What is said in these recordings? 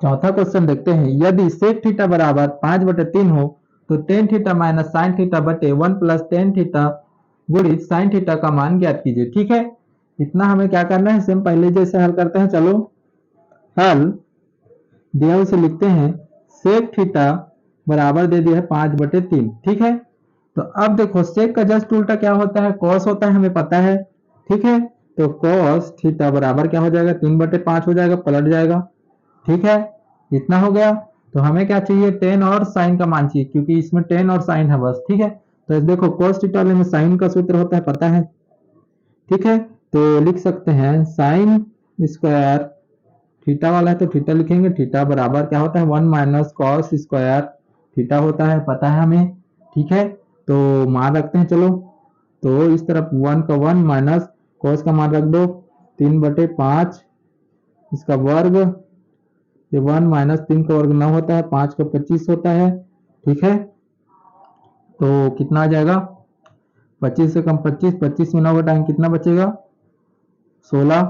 चौथा क्वेश्चन देखते हैं, यदि सेक थीटा बराबर 5/3 हो तो tan theta minus sine theta बटे 1 + tan थीटा गुणित साइन थीटा का मान ज्ञात कीजिए। ठीक है, इतना हमें क्या करना है, सेम पहले जैसे हल करते हैं। चलो हल दिया उसे लिखते हैं, सेक थीटा बराबर दे दिया है 5/3। ठीक है, तो अब देखो सेक का जस्ट उल्टा क्या होता है, कॉस होता है, हमें पता है। ठीक है, तो कॉस थीटा बराबर क्या हो जाएगा, 3/5 हो जाएगा, पलट जाएगा। ठीक है, इतना हो गया। तो हमें क्या चाहिए, टेन और साइन का मान चाहिए, क्योंकि इसमें टेन और साइन है बस। ठीक है, तो देखो cos थीटा में साइन का सूत्र होता है, पता है। ठीक है, तो लिख सकते हैं साइन स्क्वायर, थीटा वाला है तो थीटा लिखेंगे, थीटा बराबर क्या होता है 1 - cos² थीटा होता है, पता है हमें। ठीक है, तो मान रखते हैं। चलो तो इस तरफ 1 का 1 माइनस cos का मान रख दो 3/5, इसका वर्ग, ये 1 - 3 का वर्ग 9 होता है, 5 का 25 होता है। ठीक है, तो कितना आ जाएगा, 25 से कम 25, 25 में 9 घटाएंगे कितना बचेगा, 16।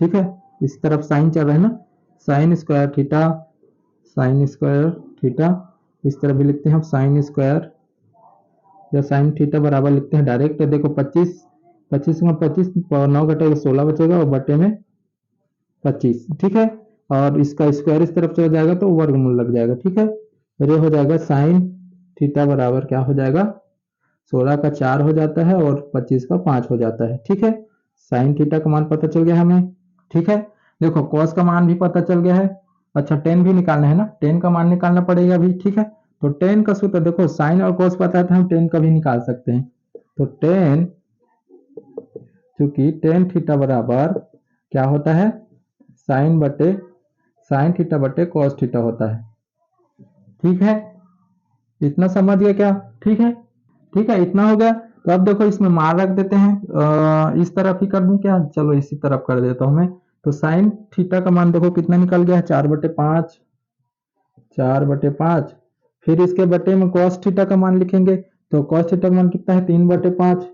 ठीक है, इस तरफ साइन चल रहा है ना, sine square theta, sine square theta, इस तरफ भी लिखते हैं हम साइन स्क्वायर या साइन थीटा बराबर लिखते हैं डायरेक्ट। देखो 25, 25 में 25, 9 घटेगा 16 बचेगा और बटे में 25। ठीक है, और इसका स्क्वायर इस तरफ चला जाएगा तो वर्गमूल लग जाएगा। ठीक है, और ये हो जाएगा साइन थीटा बराबर क्या हो जाएगा, 16 का 4 हो जाता है और 25 का 5 हो जाता है। ठीक है, साइन थीटा का मान पता चल गया हमें। ठीक है, देखो कॉस का मान भी पता चल गया है। अच्छा टेन भी निकालना है ना, टेन का मान निकालना पड़ेगा भी। ठीक है, तो टेन का सूत्र देखो, साइन और कॉस पता है तो हम टेन का भी निकाल सकते हैं। तो टेन, चूंकि टेन थीटा बराबर क्या होता है, साइन थीटा बटे कॉस थीटा होता है। ठीक है, इतना समझ गया क्या। ठीक है, ठीक है, इतना हो गया। तो अब देखो इसमें मान रख देते हैं, इस तरफ ही कर दूं क्या, चलो इसी तरफ कर देता हूं मैं। तो साइन थीटा का मान देखो कितना निकल गया है, 4/5, 4/5। फिर इसके बटे में कॉस थीटा का मान लिखेंगे, तो कॉस थीटा का मान कितना है, 3/5।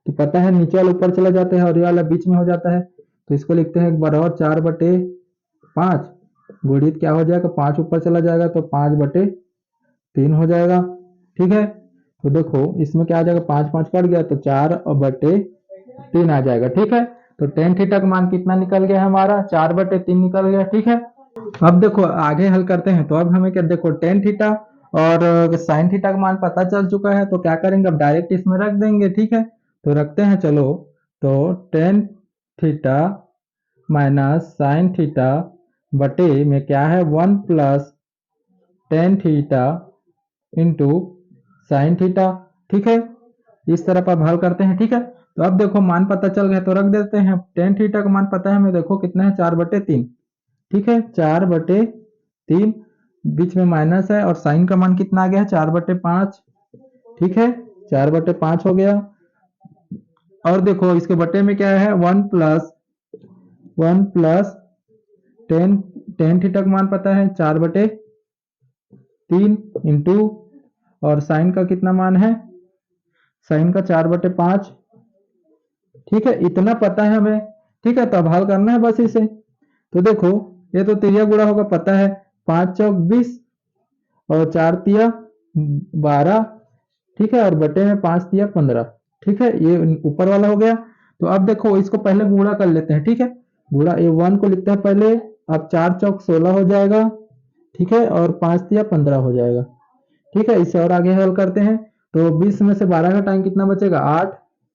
तो पता है नीचे वाला ऊपर चला जाता है और ये वाला बीच में हो जाता है, तो इसको लिखते हैं एक बार और, 4/5 गुणित क्या हो जाएगा, 5 ऊपर चला जाएगा तो 5/3 हो जाएगा। ठीक है, तो देखो इसमें क्या आ जाएगा, 5 5 कट गया तो 4/3 आ जाएगा। ठीक है, तो टेन थीटा का मान कितना निकल गया हमारा, 4/3 निकल गया। ठीक है, अब देखो आगे हल करते हैं। तो अब हमें क्या, देखो टेन थीटा और साइन थीटा का मान पता चल चुका है, तो क्या करेंगे, अब डायरेक्ट इसमें रख देंगे। ठीक है, तो रखते हैं। चलो तो tan theta minus sine theta बटे में क्या है, 1 + tan theta into sine theta. ठीक है, इस तरफ अब हल करते हैं। ठीक है, तो अब देखो मान पता चल गया तो रख देते हैं। टेन थीटा का मान पता है हमें, देखो कितना है, 4/3। ठीक है, 4/3, बीच में माइनस है, और साइन का मान कितना आ गया है, 4/5। ठीक है, 4/5 हो गया। और देखो इसके बटे में क्या है, 1 + टेन थीटा का मान पता है 4/3 इंटू, और साइन का कितना मान है, साइन का 4/5। ठीक है, इतना पता है हमें। ठीक है, तो अब हल करना है बस इसे। तो देखो ये तो तिरिया गुणा होगा, पता है, 5 चौक 20 और 4 तिया 12। ठीक है, और बटे में 5 तिया 15। ठीक है, ये ऊपर वाला हो गया। तो अब देखो इसको पहले गुणा कर लेते हैं। ठीक है, गुणा, ये 1 को लिखते हैं पहले, अब 4 चौक 16 हो जाएगा। ठीक है, और 5 तिया 15 हो जाएगा। ठीक है, इसे और आगे हल करते हैं। तो 20 में से 12 घटाएंगे कितना बचेगा, 8,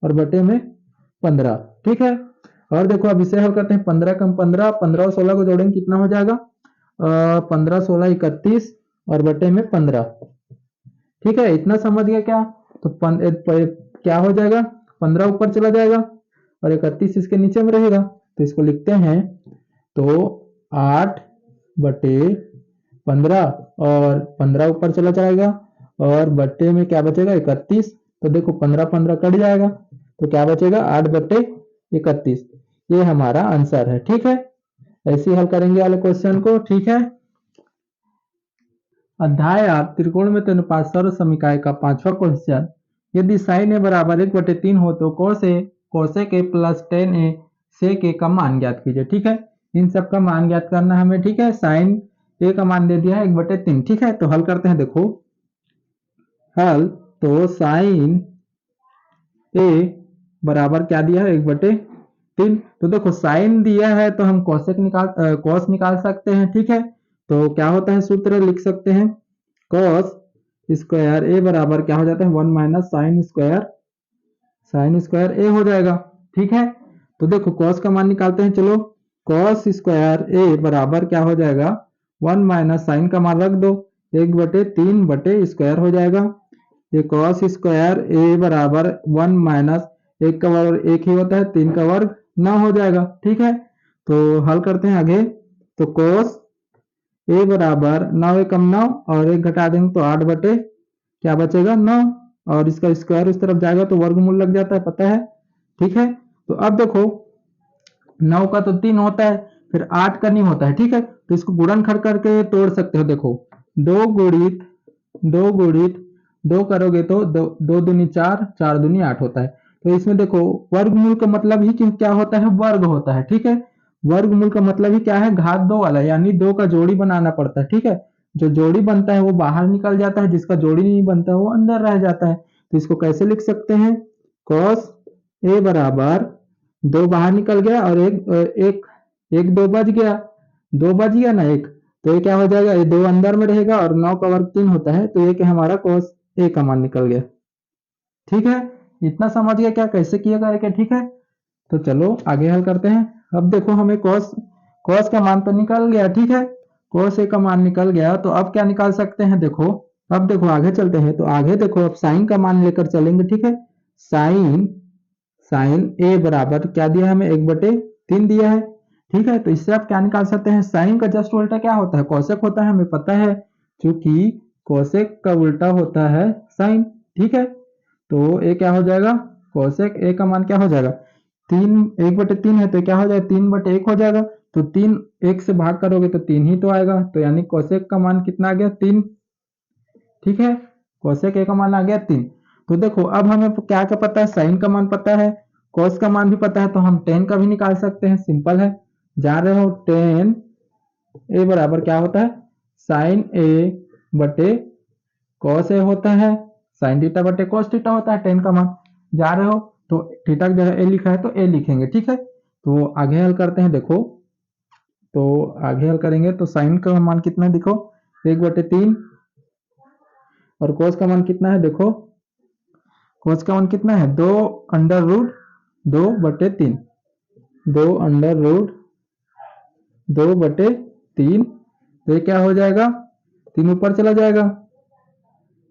और बटे में 15। ठीक है, और देखो अब इसे हल करते हैं, 15 कम 15, 15 और 16 को जोड़ेंगे कितना हो जाएगा, 15 16 31, और बटे में 15। ठीक है, इतना समझ गया क्या। तो क्या हो जाएगा, 15 ऊपर चला जाएगा और 31 इसके नीचे में रहेगा, तो इसको लिखते हैं। तो 8/15, और 15 ऊपर चला जाएगा और बटे में क्या बचेगा, 31। तो देखो 15 15 कट जाएगा, तो क्या बचेगा, 8/31। ये हमारा आंसर है। ठीक है, ऐसे ही हल करेंगे वाले क्वेश्चन को। ठीक है, अध्याय 8 त्रिकोणमिति अनुपात सर्व समीकरण का 5वां क्वेश्चन, यदि साइन ए बराबर 1/3 हो तो कोसेक ए प्लस tan ए सेक ए का मान ज्ञात कीजिए। ठीक है, इन सब का मान ज्ञात करना हमें। ठीक है, साइन ए का मान दे दिया है 1/3। ठीक है, तो हल करते हैं, देखो हल। तो साइन ए बराबर क्या दिया है 1/3। तो देखो साइन दिया है तो हम कॉस निकाल सकते हैं। ठीक है, तो क्या होता है, सूत्र लिख सकते हैं, कॉस स्क्वायर ए बराबर क्या हो जाता है 1 माइनस साइन स्क्वायर ए हो जाएगा। ठीक है, तो देखो कॉस का मान निकालते हैं, चलो कॉस स्क्वायर ए बराबर क्या हो जाएगा 1 माइनस साइन का मान रख दो 1/3 स्क्वायर हो जाएगा। ये कॉस स्क्वायर ए बराबर 1 माइनस 1 का वर्ग 1 ही होता है, 3 का वर्ग 9 हो जाएगा। ठीक है, तो हल करते हैं आगे। तो कॉस ए बराबर 9 एकम 9 और 1 घटा देंगे तो 8 क्या बचेगा 9, और इसका स्क्वायर उस तरफ जाएगा तो वर्गमूल लग जाता है, पता है। ठीक है, तो अब देखो 9 का तो 3 होता है, फिर 8 का नहीं होता है। ठीक है, तो इसको गुणनखंड करके तोड़ सकते हो। देखो 2 गुणित 2 करोगे तो 2 दूनी 4, 4 दूनी 8 होता है। तो इसमें देखो वर्गमूल का मतलब ही क्या होता है, वर्ग होता है। ठीक है, वर्गमूल का मतलब ही क्या है, घात 2 वाला, यानी 2 का जोड़ी बनाना पड़ता है। ठीक है, जो जोड़ी बनता है वो बाहर निकल जाता है, जिसका जोड़ी नहीं बनता है वो अंदर रह जाता है। तो इसको कैसे लिख सकते हैं, कॉस ए बराबर 2 बाहर निकल गया और एक 2 बच गया, 2 बच गया ना एक, तो ये क्या हो जाएगा, ये 2 अंदर में रहेगा और 9 का वर्ग 3 होता है, तो ये क्या हमारा कॉस ए का मान निकल गया। ठीक है, इतना समझ गया क्या कैसे किया करके। ठीक है, तो चलो आगे हल करते हैं। अब देखो हमें कॉस कॉस का मान तो निकल गया। ठीक है, कॉस ए का मान निकल गया, तो अब क्या निकाल सकते हैं, देखो अब देखो आगे चलते हैं। तो आगे देखो अब साइन का मान लेकर चलेंगे। ठीक है, साइन साइन ए बराबर क्या दिया है हमें 1/3 दिया है। ठीक है, तो इससे आप क्या निकाल सकते हैं, साइन का जस्ट उल्टा क्या होता है, कोसेक होता है, हमें पता है, क्योंकि कोसेक का उल्टा होता है साइन। ठीक है, तो ए क्या हो जाएगा, कोसेक ए का मान क्या हो जाएगा 1/3 है, तो क्या हो जाएगा 3/1 हो जाएगा। तो 3 1 से भाग करोगे तो 3 ही तो आएगा, तो यानी कोसेक का मान कितना आ गया 3। ठीक है, कोसेक ए का मान आ गया 3। तो देखो अब हमें क्या क्या पता है, साइन का मान पता है, कॉस का मान भी पता है, तो हम टेन का भी निकाल सकते हैं, सिंपल है। जान रहे हो, टेन ए बराबर क्या होता है, साइन ए बटे कॉस ए होता है, साइन थीटा बटे कॉस थीटा होता है टेन का मान। जा रहे हो, तो थीटा की जगह ए लिखा है तो ए लिखेंगे। ठीक है, तो आगे हल करते हैं, देखो तो आगे हल करेंगे तो साइन का मान कितना है, देखो 1/3, और कॉस का मान कितना है, देखो कॉस का मान कितना है 2√2/3, 2√2/3, तो ये क्या हो जाएगा 3 ऊपर चला जाएगा,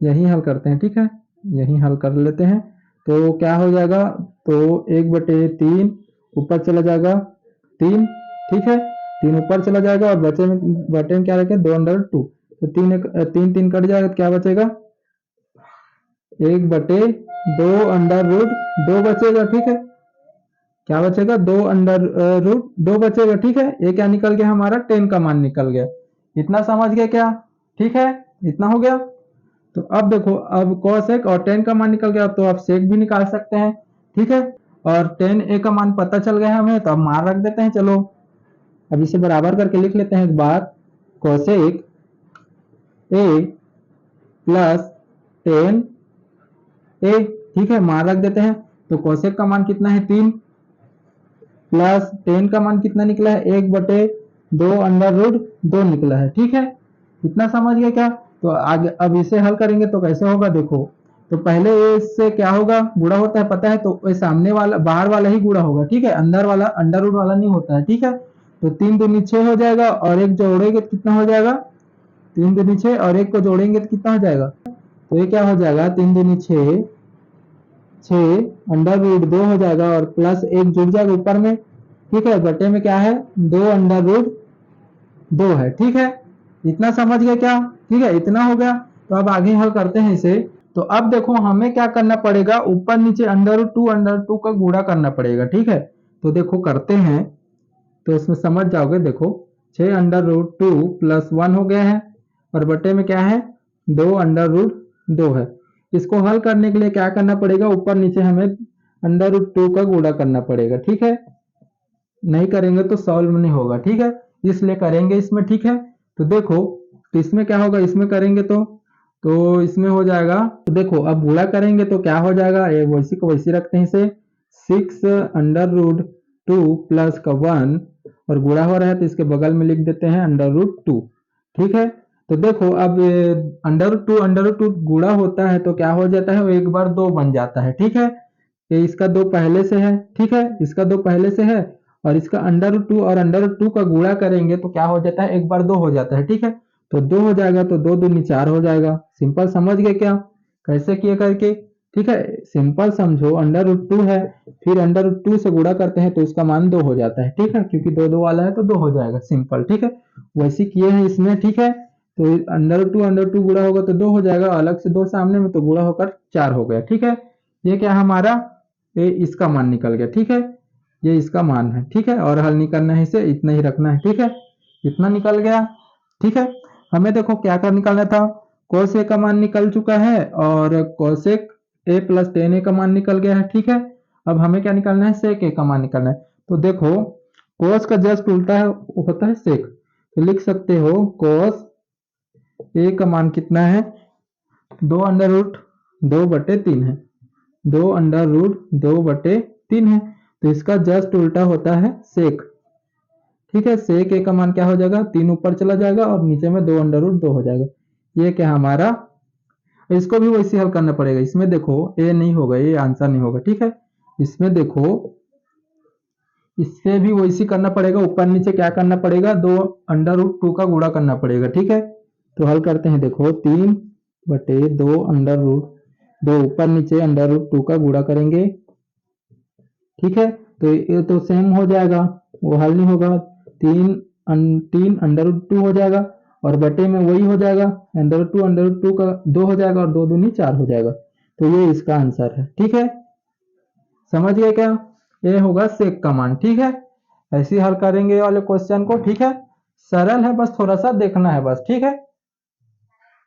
यही हल करते हैं। ठीक है, यही हल कर लेते हैं, तो क्या हो जाएगा, तो 1/3 ऊपर चला जाएगा 3। ठीक है, 3 ऊपर चला जाएगा और बटे में क्या रखें 2√2, तो 3 कट जाएगा तो क्या बचेगा 1/2√2 बचेगा। ठीक है, क्या बचेगा 2√2 बचेगा। ठीक है, ये क्या निकल गया हमारा 10 का मान निकल गया। इतना समझ गए क्या, ठीक है, इतना हो गया। तो अब देखो अब cos और 10 का मान निकल गया, तो आप सेक भी निकाल सकते हैं। ठीक है, और 10a का मान पता चल गया हमें, तो अब मान रख देते हैं। चलो अब इसे बराबर करके लिख लेते हैं एक बार, cosec a प्लस 10a। ठीक है, मान रख देते हैं, तो cosec का मान कितना है 3, प्लस 10 का मान कितना निकला है 1/2√2 निकला है। ठीक है, इतना समझ गए क्या। तो आगे अब इसे हल करेंगे तो कैसे होगा, देखो तो पहले इससे क्या होगा, गुणा होता है पता है, तो ये सामने वाला बाहर वाला ही गुणा होगा। ठीक है, अंदर वाला अंडर रूट वाला नहीं होता है। ठीक है, तो 3 दूनी 6 हो जाएगा, और एक जोड़ेंगे तो कितना हो जाएगा 3 दूनी 6, और एक को जोड़ेंगे तो कितना हो जाएगा, तो ये क्या हो जाएगा 3 दूनी 6, 6√2 हो जाएगा, और प्लस एक जुड़ जाएगा ऊपर में। ठीक है, बटे में क्या है 2√2 है। ठीक है, इतना समझ गए क्या, ठीक है, इतना हो गया। तो अब आगे हल करते हैं इसे। तो अब देखो हमें क्या करना पड़ेगा, ऊपर नीचे √2 का गुणा करना पड़ेगा। ठीक है, तो देखो करते हैं, तो इसमें समझ जाओगे। देखो 6√2 प्लस 1 हो गया है, और बटे में क्या है 2√2 है। इसको हल करने के लिए क्या करना पड़ेगा, ऊपर नीचे हमें √2 का गुणा करना पड़ेगा। ठीक है, नहीं करेंगे तो सॉल्व नहीं होगा। ठीक है, इसलिए करेंगे इसमें। ठीक है, तो देखो, तो इसमें क्या होगा, इसमें करेंगे तो इसमें हो जाएगा, तो देखो अब गुणा करेंगे तो क्या हो जाएगा, ये वैसी को वैसी रखते हैं इसे, 6√2 प्लस का 1, और गुणा हो रहा है तो इसके बगल में लिख देते हैं √2। ठीक है, तो देखो अब √2 गुणा होता है तो क्या हो जाता है, वो एक बार 2 बन जाता है। ठीक है, ये इसका 2 पहले से है, ठीक है, इसका 2 पहले से है, और इसका √2 और √2 का गुणा करेंगे तो क्या हो जाता है, एक बार 2 हो जाता है। ठीक है, तो 2 हो जाएगा तो 2 दूनी 4 हो जाएगा। सिंपल, समझ गए क्या कैसे किए करके। ठीक है, सिंपल समझो, √2 है, फिर √2 से गुणा करते हैं तो इसका मान 2 हो जाता है। ठीक है, क्योंकि 2 2 वाला है तो 2 हो जाएगा, सिंपल। ठीक है, वैसे किए हैं इसमें। ठीक है, तो √2 गुणा होगा तो 2 हो जाएगा, अलग से 2 सामने में तो गुणा होकर 4 हो गया। ठीक है, ये क्या हमारा, ये इसका मान निकल गया। ठीक है, ये इसका मान है। ठीक है, और हल नहीं करना है इसे, इतना ही रखना है। ठीक है, इतना निकल गया। ठीक है, हमें देखो क्या कर निकालना था, cos a का मान निकल चुका है और cosec a plus tan a का मान निकल गया है। ठीक है, अब हमें क्या निकालना है, sec a का मान निकालना है। तो देखो, cos का जस्ट उल्टा है, वो होता है sec, तो लिख सकते हो cos a का मान कितना है, 2√2/3 है, 2√2/3 है, तो इसका जस्ट उल्टा होता है सेक। ठीक है, सेक ए का मान क्या हो जाएगा, 3 ऊपर चला जाएगा और नीचे में 2√2 हो जाएगा। ये क्या हमारा, इसको भी वैसे हल करना पड़ेगा। इसमें देखो ए नहीं होगा, ये आंसर नहीं होगा। ठीक है, इसमें देखो, इससे भी वैसे करना पड़ेगा, ऊपर नीचे क्या करना पड़ेगा, 2√2 का गुणा करना पड़ेगा। ठीक है, तो हल करते हैं, देखो 3/2 ऊपर नीचे √2 का गुणा करेंगे। ठीक है, तो ये तो सेम हो जाएगा, वो हल नहीं होगा, 3 हो जाएगा, और बटे में वही हो जाएगा, √2 का 2 हो जाएगा, और 2 दूनी 4 हो जाएगा। तो ये इसका आंसर है। ठीक है, समझ गए क्या, ये होगा सेक का मान। ठीक है, ऐसे ही हल करेंगे ये वाले क्वेश्चन को। ठीक है, सरल है, बस थोड़ा सा देखना है बस। ठीक है।